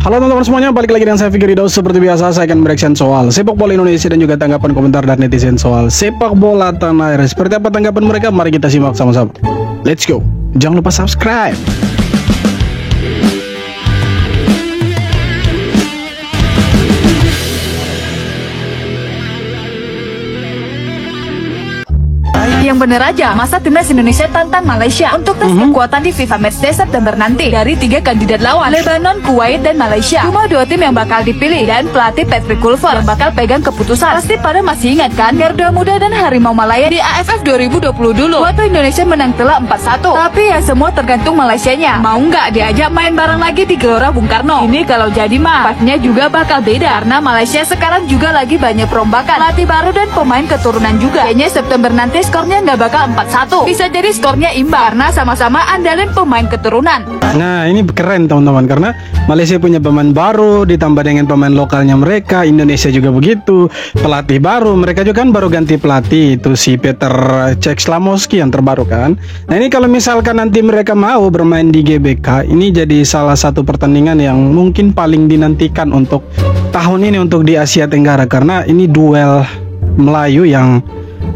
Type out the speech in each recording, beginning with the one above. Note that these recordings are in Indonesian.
Halo teman-teman semuanya, balik lagi dengan saya Fikri Daus. Seperti biasa saya akan bereaction soal sepak bola Indonesia dan juga tanggapan komentar dan netizen soal sepak bola tanah air. Seperti apa tanggapan mereka? Mari kita simak sama-sama. Let's go. Jangan lupa subscribe. Yang bener aja, masa timnas Indonesia tantang Malaysia untuk tes kekuatan di FIFA Matchday September nanti. Dari 3 kandidat lawan, Lebanon, Kuwait, dan Malaysia, cuma 2 tim yang bakal dipilih, dan pelatih Patrick Kluivert yang bakal pegang keputusan. Pasti pada masih ingat kan, Garuda Muda dan Harimau Malaya di AFF 2020 dulu, waktu Indonesia menang telak 4-1. Tapi ya semua tergantung Malaysianya, mau nggak diajak main bareng lagi di Gelora Bung Karno. Ini kalau jadi mah, partnya juga bakal beda, karena Malaysia sekarang juga lagi banyak perombakan, pelatih baru dan pemain keturunan juga. Kayaknya September nanti skornya nggak bakal 4-1, bisa jadi skornya imbang karena sama-sama andalin pemain keturunan. Nah ini keren teman-teman, karena Malaysia punya pemain baru ditambah dengan pemain lokalnya mereka. Indonesia juga begitu, pelatih baru, mereka juga kan baru ganti pelatih, itu si Peter Cech Slamovski yang terbaru kan. Nah ini kalau misalkan nanti mereka mau bermain di GBK, ini jadi salah satu pertandingan yang mungkin paling dinantikan untuk tahun ini untuk di Asia Tenggara, karena ini duel Melayu yang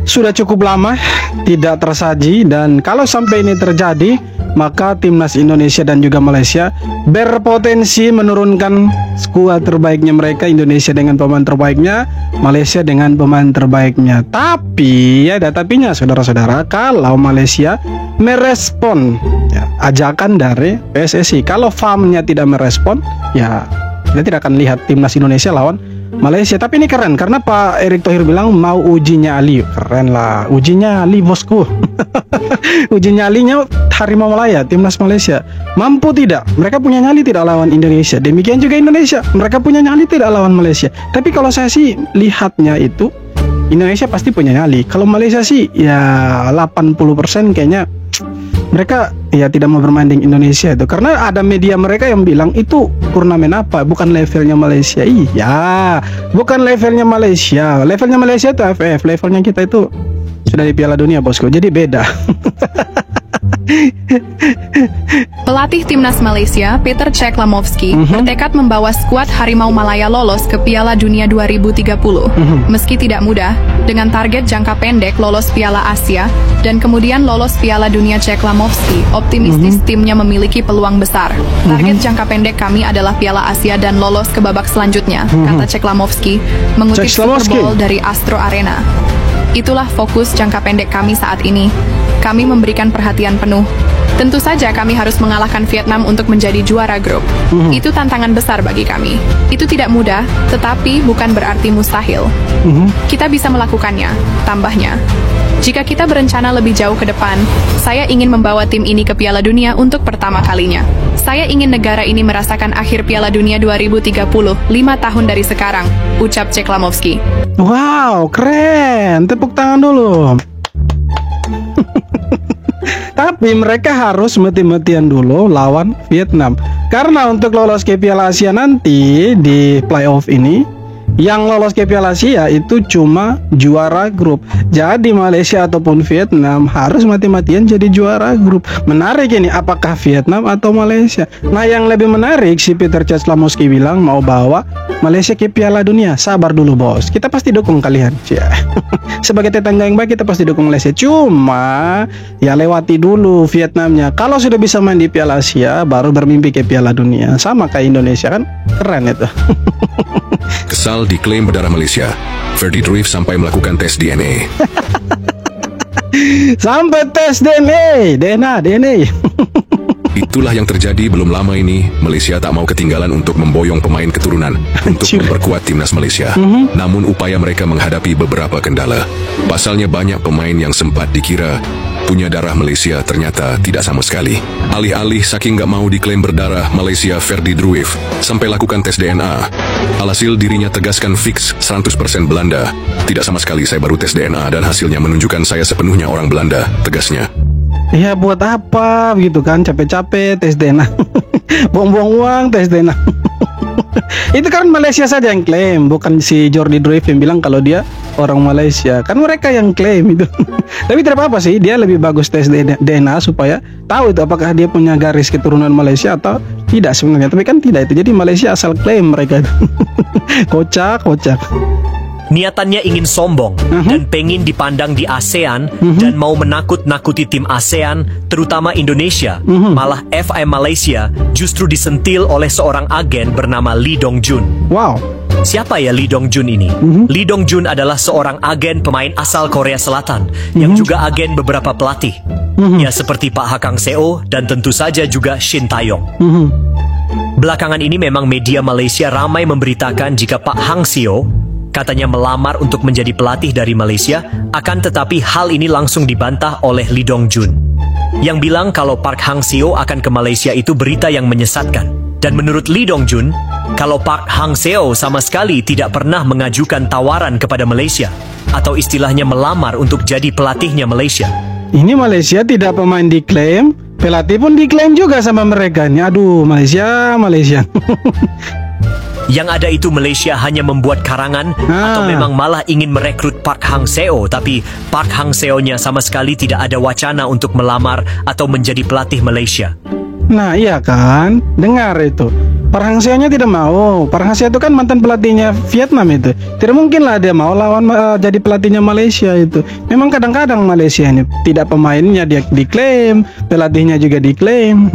sudah cukup lama tidak tersaji, dan kalau sampai ini terjadi maka timnas Indonesia dan juga Malaysia berpotensi menurunkan skuad terbaiknya mereka. Indonesia dengan pemain terbaiknya, Malaysia dengan pemain terbaiknya. Tapi ada tapinya saudara-saudara, kalau Malaysia merespon ya, ajakan dari PSSI. Kalau FAM-nya tidak merespon, ya kita tidak akan lihat timnas Indonesia lawan Malaysia. Tapi ini keren karena Pak Erick Thohir bilang mau uji nyali. Keren lah, uji nyali bosku. Uji nyalinya Harimau Malaya, timnas Malaysia. Mampu tidak? Mereka punya nyali tidak lawan Indonesia. Demikian juga Indonesia, mereka punya nyali tidak lawan Malaysia. Tapi kalau saya sih lihatnya itu Indonesia pasti punya nyali. Kalau Malaysia sih ya 80% kayaknya mereka ya tidak mau bermain di Indonesia itu, karena ada media mereka yang bilang itu turnamen apa, bukan levelnya Malaysia. Iya, bukan levelnya Malaysia. Levelnya Malaysia itu AFF, levelnya kita itu sudah di Piala Dunia bosku, jadi beda. Pelatih timnas Malaysia, Peter Cech Slamovski, bertekad membawa skuad Harimau Malaya lolos ke Piala Dunia 2030. Meski tidak mudah, dengan target jangka pendek lolos Piala Asia dan kemudian lolos Piala Dunia, Cech Slamovski optimistis timnya memiliki peluang besar. Target jangka pendek kami adalah Piala Asia dan lolos ke babak selanjutnya, kata Cech Slamovski mengutip Super Bowl dari Astro Arena. Itulah fokus jangka pendek kami saat ini. Kami memberikan perhatian penuh. Tentu saja kami harus mengalahkan Vietnam untuk menjadi juara grup. Itu tantangan besar bagi kami. Itu tidak mudah, tetapi bukan berarti mustahil. Kita bisa melakukannya, tambahnya. Jika kita berencana lebih jauh ke depan, saya ingin membawa tim ini ke Piala Dunia untuk pertama kalinya. Saya ingin negara ini merasakan akhir Piala Dunia 2030, 5 tahun dari sekarang, ucap Cech Slamovski. Wow, keren. Tepuk tangan dulu. Tapi mereka harus mati-matian dulu lawan Vietnam, karena untuk lolos ke Piala Asia nanti di playoff ini, yang lolos ke Piala Asia itu cuma juara grup. Jadi Malaysia ataupun Vietnam harus mati-matian jadi juara grup. Menarik ini, apakah Vietnam atau Malaysia? Nah yang lebih menarik, si Peter Cech Slamovski bilang mau bawa Malaysia ke Piala Dunia. Sabar dulu bos, kita pasti dukung kalian. Sebagai tetangga yang baik kita pasti dukung Malaysia. Cuma ya lewati dulu Vietnamnya. Kalau sudah bisa main di Piala Asia, baru bermimpi ke Piala Dunia. Sama kayak Indonesia kan, keren itu. Kesal diklaim berdarah Malaysia, Ferdy Druif sampai melakukan tes DNA. Sampai tes DNA. Itulah yang terjadi belum lama ini. Malaysia tak mau ketinggalan untuk memboyong pemain keturunan untuk memperkuat timnas Malaysia. Namun upaya mereka menghadapi beberapa kendala. Pasalnya banyak pemain yang sempat dikira punya darah Malaysia ternyata tidak sama sekali. Alih-alih saking gak mau diklaim berdarah Malaysia, Ferdy Druif sampai lakukan tes DNA. Alhasil dirinya tegaskan fix 100% Belanda. Tidak sama sekali, saya baru tes DNA dan hasilnya menunjukkan saya sepenuhnya orang Belanda, tegasnya. Ya buat apa gitu kan, capek-capek tes DNA. Buang-buang uang tes DNA. Itu kan Malaysia saja yang klaim, bukan si Jordi Druif yang bilang kalau dia orang Malaysia. Kan mereka yang klaim itu. Tapi tidak apa-apa sih, dia lebih bagus tes DNA supaya tahu itu apakah dia punya garis keturunan Malaysia atau tidak sebenarnya. Tapi kan tidak itu. Jadi Malaysia asal klaim mereka itu. Kocak. Niatannya ingin sombong dan pengen dipandang di ASEAN dan mau menakut-nakuti tim ASEAN, terutama Indonesia. Malah FIM Malaysia justru disentil oleh seorang agen bernama Lee Dong Jun. Wow. Siapa ya Lee Dong Jun ini? Lee Dong Jun adalah seorang agen pemain asal Korea Selatan yang juga agen beberapa pelatih. Ya seperti Pak Hakang Seo dan tentu saja juga Shin Taeyong. Belakangan ini memang media Malaysia ramai memberitakan jika Pak Hang Seo katanya melamar untuk menjadi pelatih dari Malaysia, akan tetapi hal ini langsung dibantah oleh Lee Dong Jun yang bilang kalau Park Hang Seo akan ke Malaysia itu berita yang menyesatkan. Dan menurut Lee Dong Jun, kalau Park Hang Seo sama sekali tidak pernah mengajukan tawaran kepada Malaysia atau istilahnya melamar untuk jadi pelatihnya Malaysia. Ini Malaysia tidak pemain diklaim, pelatih pun diklaim juga sama mereka. Ini aduh, Malaysia. Yang ada itu Malaysia hanya membuat karangan atau memang malah ingin merekrut Park Hang Seo, tapi Park Hang Seo-nya sama sekali tidak ada wacana untuk melamar atau menjadi pelatih Malaysia. Nah iya kan, dengar itu. Park Hang Seo-nya tidak mau. Park Hang Seo itu kan mantan pelatihnya Vietnam itu. Tidak mungkin lah dia mau lawan jadi pelatihnya Malaysia itu. Memang kadang-kadang Malaysia ini tidak pemainnya dia diklaim, pelatihnya juga diklaim.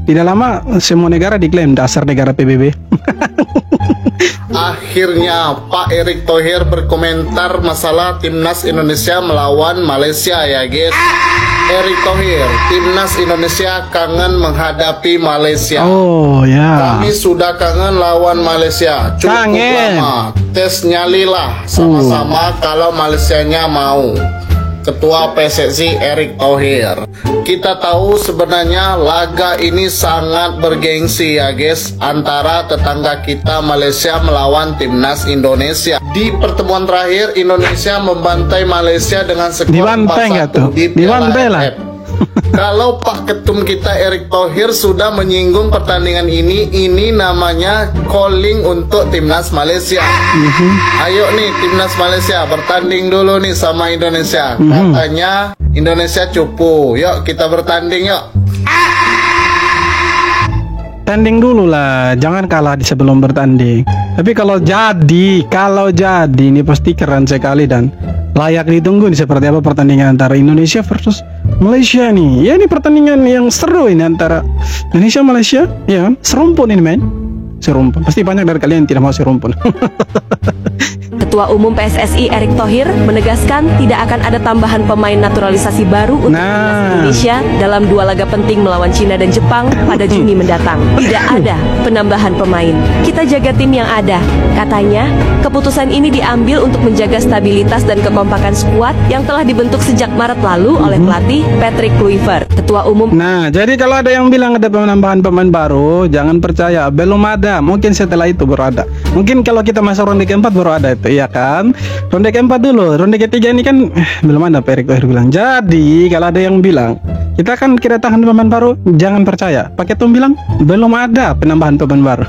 Tidak lama semua negara diklaim, dasar negara PBB. Akhirnya Pak Erick Thohir berkomentar masalah timnas Indonesia melawan Malaysia ya guys. Erick Thohir, timnas Indonesia kangen menghadapi Malaysia. Oh ya. Kami sudah kangen lawan Malaysia. Cukup lama. Tes nyali lah sama-sama kalau Malaysianya mau. Ketua PSSI Erick Thohir. Kita tahu sebenarnya laga ini sangat bergengsi ya guys, antara tetangga kita Malaysia melawan timnas Indonesia. Di pertemuan terakhir Indonesia membantai Malaysia dengan skor 4-1 di Piala AFF. Kalau Pak Ketum kita Erick Thohir sudah menyinggung pertandingan ini namanya calling untuk timnas Malaysia. Ayo nih timnas Malaysia bertanding dulu nih sama Indonesia. Katanya Indonesia cupu. Yuk kita bertanding yuk. Tanding dulu lah, jangan kalah di sebelum bertanding. Tapi kalau jadi ini pasti keren sekali dan layak ditunggu nih seperti apa pertandingan antara Indonesia versus Malaysia nih. Ya ini pertandingan yang seru ini antara Indonesia Malaysia, ya kan? Serumpun ini men. Serumpun. Pasti banyak dari kalian yang tidak mau serumpun. Ketua Umum PSSI Erick Thohir menegaskan tidak akan ada tambahan pemain naturalisasi baru untuk timnas Indonesia dalam 2 laga penting melawan Cina dan Jepang pada Juni mendatang. Tidak ada penambahan pemain. Kita jaga tim yang ada. Katanya, keputusan ini diambil untuk menjaga stabilitas dan kekompakan skuad yang telah dibentuk sejak Maret lalu oleh pelatih Patrick Kluivert. Ketua Umum. Nah, jadi kalau ada yang bilang ada penambahan pemain baru, jangan percaya, belum ada. Mungkin setelah itu baru ada. Mungkin kalau kita masuk ronde keempat baru ada itu, ya kan? Ronde keempat dulu, ronde ketiga ini kan belum ada. Pak Erick Thohir bilang. Jadi kalau ada yang bilang kita kan kedatangan pemain baru, jangan percaya. Pak Ketum bilang belum ada penambahan pemain baru.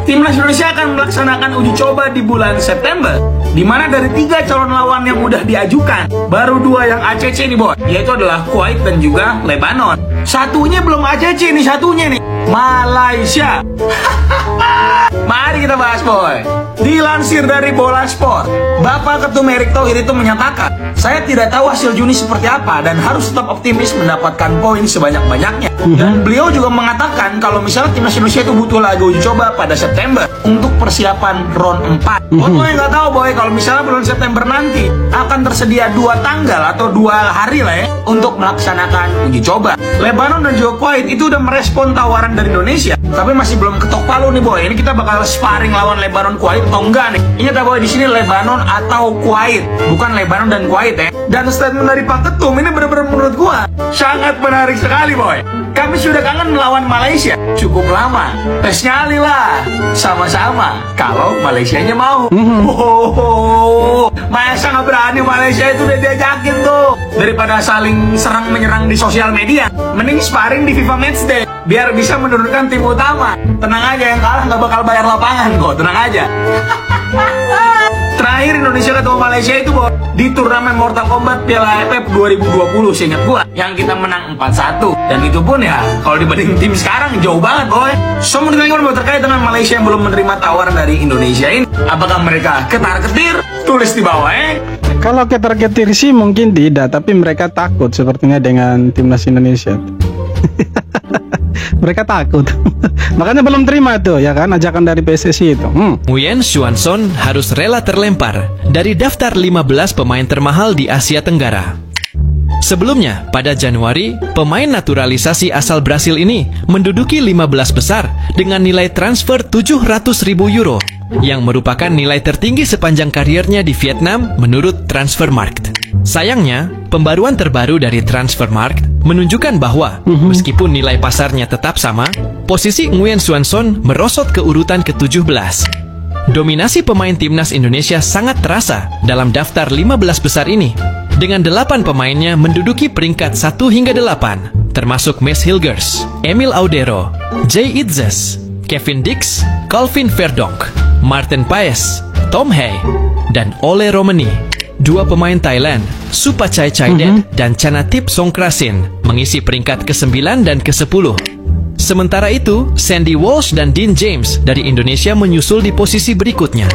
Timnas Indonesia akan melaksanakan uji coba di bulan September, di mana dari 3 calon lawan yang udah diajukan, baru 2 yang ACC nih boy, yaitu adalah Kuwait dan juga Lebanon. Satunya belum ACC nih, satunya nih Malaysia. Mari kita bahas boy. Dilansir dari Bola Sport, Bapak Ketum Erick Thohir itu menyatakan, saya tidak tahu hasil Juni seperti apa dan harus tetap optimis mendapatkan poin sebanyak-banyaknya. Dan beliau juga mengatakan kalau misalnya timnas Indonesia itu butuh laga uji coba pada September untuk persiapan round 4. Pokoknya nggak tahu boy, kalau misalnya bulan September nanti akan tersedia 2 tanggal atau 2 hari lah ya untuk melaksanakan uji coba. Lebanon dan juga Kuwait itu udah merespon tawaran dari Indonesia, tapi masih belum ketok palu nih boy. Ini kita bakal sparring lawan Lebanon Kuwait atau enggak nih? Ingat ya boy, di sini Lebanon atau Kuwait, bukan Lebanon dan Kuwait ya. Dan statement dari Pak Ketum ini benar-benar menurut gua sangat menarik sekali boy. Kami sudah kangen melawan Malaysia cukup lama. Tes nyali lah sama-sama kalau Malaysianya mau. Masa nggak berani Malaysia itu udah diajakin tuh. Daripada saling serang menyerang di sosial media, mending sparring di FIFA Matchday biar bisa menurunkan tim utama. Tenang aja, yang kalah nggak bakal bayar lapangan kok, tenang aja. Terakhir Indonesia ketemu Malaysia itu Boy, di turnamen Mortal Kombat Piala AFF 2020 seingat gua, yang kita menang 4-1. Dan itu pun ya kalau dibanding tim sekarang jauh banget Boy. So menurut kalian terkait dengan Malaysia yang belum menerima tawaran dari Indonesia ini, apakah mereka ketar-ketir? Tulis di bawah Kalau ketar-ketir sih mungkin tidak, tapi mereka takut sepertinya dengan timnas Indonesia. Mereka takut. Makanya belum terima tuh ya kan ajakan dari PSSI itu. Nguyen Xuan Son harus rela terlempar dari daftar 15 pemain termahal di Asia Tenggara. Sebelumnya, pada Januari, pemain naturalisasi asal Brasil ini menduduki 15 besar dengan nilai transfer 700.000 euro, yang merupakan nilai tertinggi sepanjang kariernya di Vietnam menurut Transfermarkt. Sayangnya, pembaruan terbaru dari Transfermarkt menunjukkan bahwa meskipun nilai pasarnya tetap sama, posisi Nguyen Xuan Son merosot ke urutan ke-17. Dominasi pemain timnas Indonesia sangat terasa dalam daftar 15 besar ini, dengan 8 pemainnya menduduki peringkat 1 hingga 8, termasuk Mes Hilgers, Emil Audero, Jay Itzes, Kevin Dix, Calvin Verdonk, Martin Paes, Tom Hay, dan Ole Romani. 2 pemain Thailand, Supachai Chaidet dan Chanatip Songkrasin, mengisi peringkat ke-9 dan ke-10. Sementara itu, Sandy Walsh dan Dean James dari Indonesia menyusul di posisi berikutnya.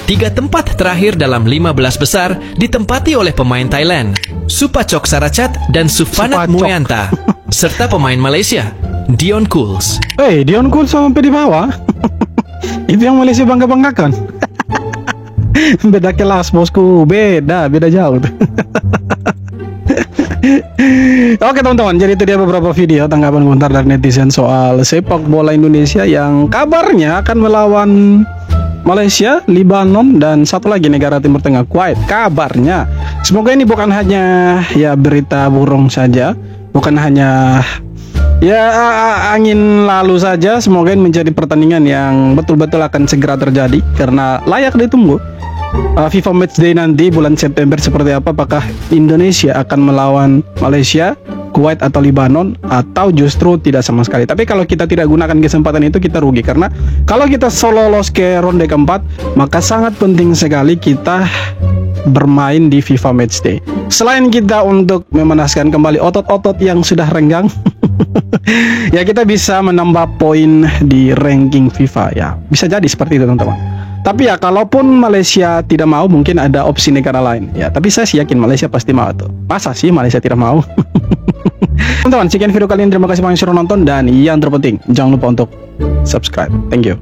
3 tempat terakhir dalam 15 besar ditempati oleh pemain Thailand, Supachok Saracat dan Sufanat Mueanta, serta pemain Malaysia, Dion Cools. Dion Cools sampai di bawah. Itu yang Malaysia bangga-banggakan. Beda kelas bosku, beda jauh. Oke teman-teman, jadi itu dia beberapa video tanggapan komentar dari netizen soal sepak bola Indonesia yang kabarnya akan melawan Malaysia, Lebanon, dan satu lagi negara Timur Tengah, Kuwait. Kabarnya, semoga ini bukan hanya ya berita burung saja, bukan hanya ya angin lalu saja. Semoga ini menjadi pertandingan yang betul-betul akan segera terjadi karena layak ditunggu. FIFA Matchday nanti bulan September seperti apa? Apakah Indonesia akan melawan Malaysia, Kuwait atau Lebanon, atau justru tidak sama sekali? Tapi kalau kita tidak gunakan kesempatan itu, kita rugi, karena kalau kita lolos ke ronde keempat, maka sangat penting sekali kita bermain di FIFA Matchday. Selain kita untuk memanaskan kembali otot-otot yang sudah renggang, ya kita bisa menambah poin di ranking FIFA. Ya bisa jadi seperti itu teman-teman. Tapi ya kalaupun Malaysia tidak mau, mungkin ada opsi negara lain. Ya tapi saya sih yakin Malaysia pasti mau tuh. Masa sih Malaysia tidak mau? Teman-teman, sekian video kali ini. Terima kasih banyak sudah nonton, dan yang terpenting jangan lupa untuk subscribe. Thank you.